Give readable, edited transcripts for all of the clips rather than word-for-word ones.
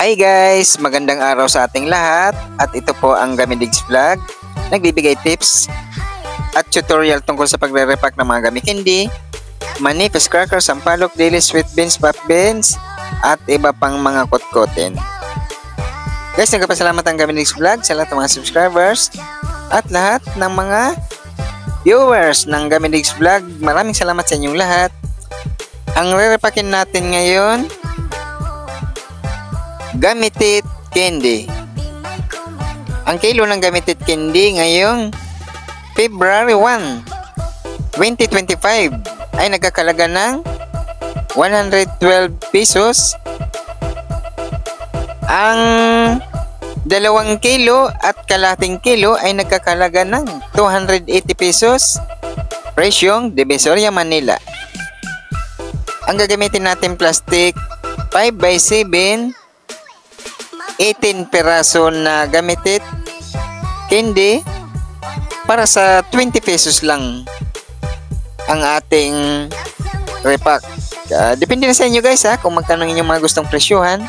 Hi guys! Magandang araw sa ating lahat at ito po ang Gamidigs Vlog. Nagbibigay tips at tutorial tungkol sa pagre-repack ng mga gummy candy, manipis crackers, sampalok, daily sweet beans, pop beans at iba pang mga kotkotin. Guys, nagpapasalamat ang Gamidigs Vlog sa lahat ng mga subscribers at lahat ng mga viewers ng Gamidigs Vlog. Maraming salamat sa inyong lahat. Ang re-repackin natin ngayon, Gamitit candy. Ang kilo ng Gamitit candy ngayong February 1, 2025 ay nagkakalaga ng 112 pesos. Ang 2 kilo at kalahating kilo ay nagkakalaga ng 280 pesos. Presyong Divisoria, Manila. Ang gagamitin natin plastic 5x7, 18 peraso na Gamitit candy para sa 20 pesos lang ang ating repack. Depende na sa inyo guys kung magkano inyong mga gustong presyuhan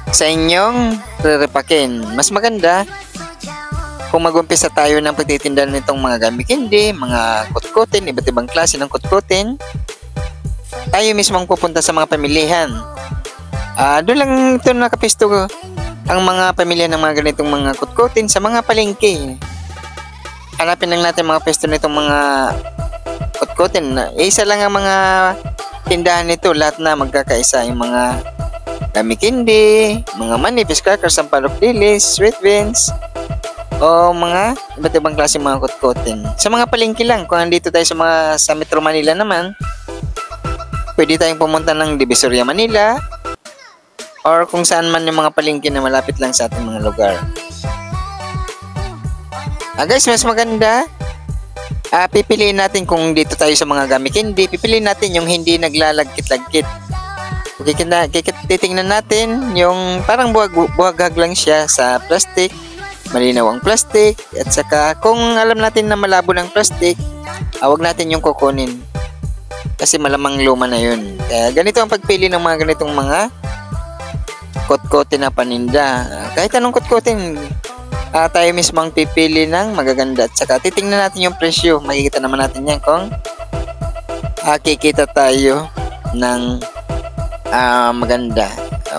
sa inyong re-repackin. Mas maganda kung mag-umpisa tayo ng pagtitinda nitong mga gummy candy, mga kotkotin, iba't ibang klase ng kotkotin. Tayo mismo ang pupunta sa mga pamilihan. Doon lang ito nakapisto ko ang mga pamilya ng mga ganitong mga kotkotin sa mga palengke. Hanapin lang natin mga pesto nitong mga kotkotin. Isa lang ang mga tindahan nito, lahat na magkakaisa, yung mga gummy candy, mga manipis crackers, sampalok, dilis, sweet beans, o mga iba't ibang klase mga kotkotin. Sa mga palengke lang, kung andito tayo sa Metro Manila naman, pwede tayong pumunta ng Divisoria, Manila, or kung saan man yung mga palengke na malapit lang sa ating mga lugar. Guys, mas maganda, pipiliin natin kung dito tayo sa mga gummy candy, pipiliin natin yung hindi naglalagkit-lagkit. Okay, titingnan natin yung parang buhagag lang siya sa plastic, malinaw ang plastic, at saka kung alam natin na malabo ng plastic, wag natin yung kukunin kasi malamang luma na yun. Kaya ganito ang pagpili ng mga ganitong mga kotkotin na paninda. Kahit anong kotkotin, tayo mismo ang pipili ng magaganda. At saka titingnan natin yung presyo. Makikita naman natin yan kung kikita tayo ng maganda.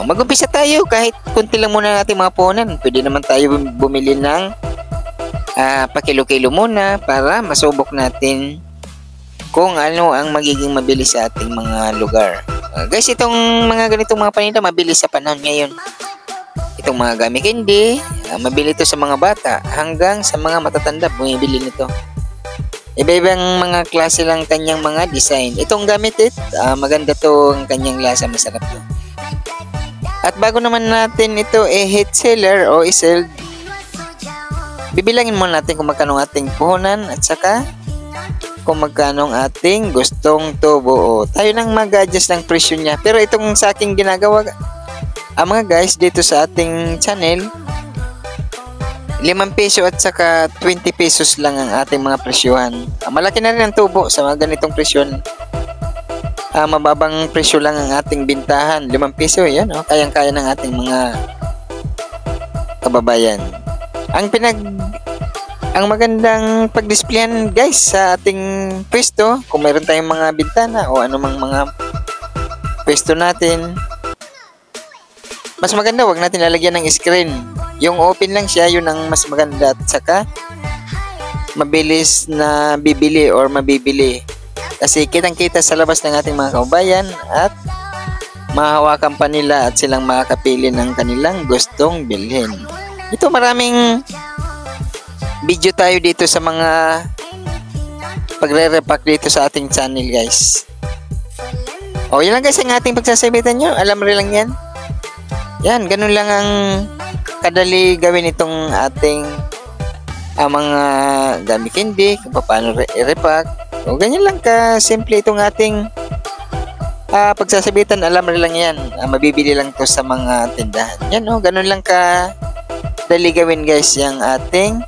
Mag-umpisa tayo kahit kunti lang muna natin mga puhunan. Pwede naman tayo bumili ng pakilo-kilo muna para masubok natin kung ano ang magiging mabilis sa ating mga lugar. Guys, itong mga ganitong mga paninda mabilis sa panahon ngayon. Itong mga gummy candy, mabili ito sa mga bata hanggang sa mga matatanda bumibili nito. Iba-ibang mga klase lang kanyang mga design. Itong Gamitit, maganda to ang kanyang lasa, masarap to. At bago naman natin ito hit seller o i-sell, bibilangin muna natin kung magkano ating puhunan at saka kung magkano ang ating gustong tubuo. Tayo nang mag-adjust ng presyo niya. Pero itong sa aking ginagawa, mga guys, dito sa ating channel, 5 peso at saka 20 pesos lang ang ating mga presyuhan. Malaki na rin ang tubo sa mga ganitong presyon. Mababang presyo lang ang ating bintahan. 5 peso, yan. Kayang-kaya ng ating mga kababayan. Ang magandang pag-displayan guys sa ating pwesto, kung mayroon tayong mga bintana o anumang mga pwesto natin, mas maganda wag natin lalagyan ng screen. Yung open lang siya, yun ang mas maganda at saka mabilis na bibili or mabibili. Kasi kitang-kita sa labas ng ating mga kababayan at mahawakan pa nila at silang makakapili ng kanilang gustong bilhin. Ito maraming video tayo dito sa mga pagre-repack dito sa ating channel guys. Yan lang guys ang ating pagsasabitan nyo. Alam rin lang yan. Yan, ganun lang ang kadali gawin itong ating mga gummy candy, kung paano i-repack. Ganyan lang ka simple itong ating pagsasabitan. Alam rin lang yan. Mabibili lang to sa mga tindahan. Yan ganun lang ka dali gawin guys yung ating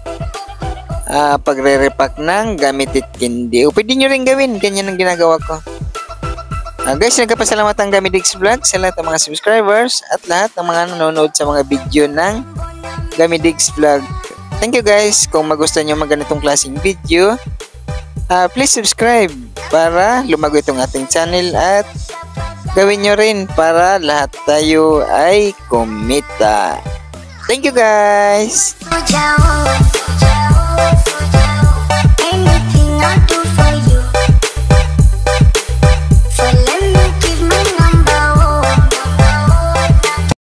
pagre-repack ng Gamitit candy. O pwede nyo rin gawin, ganyan ang ginagawa ko. Guys, nagpapasalamat ang Gamidigs Vlog sa lahat ng mga subscribers at lahat ng mga nanonood sa mga video ng Gamidigs Vlog. Thank you guys. Kung magustuhan nyo magganitong klaseng video, please subscribe para lumago itong ating channel at gawin nyo rin para lahat tayo ay kumita. Thank you guys!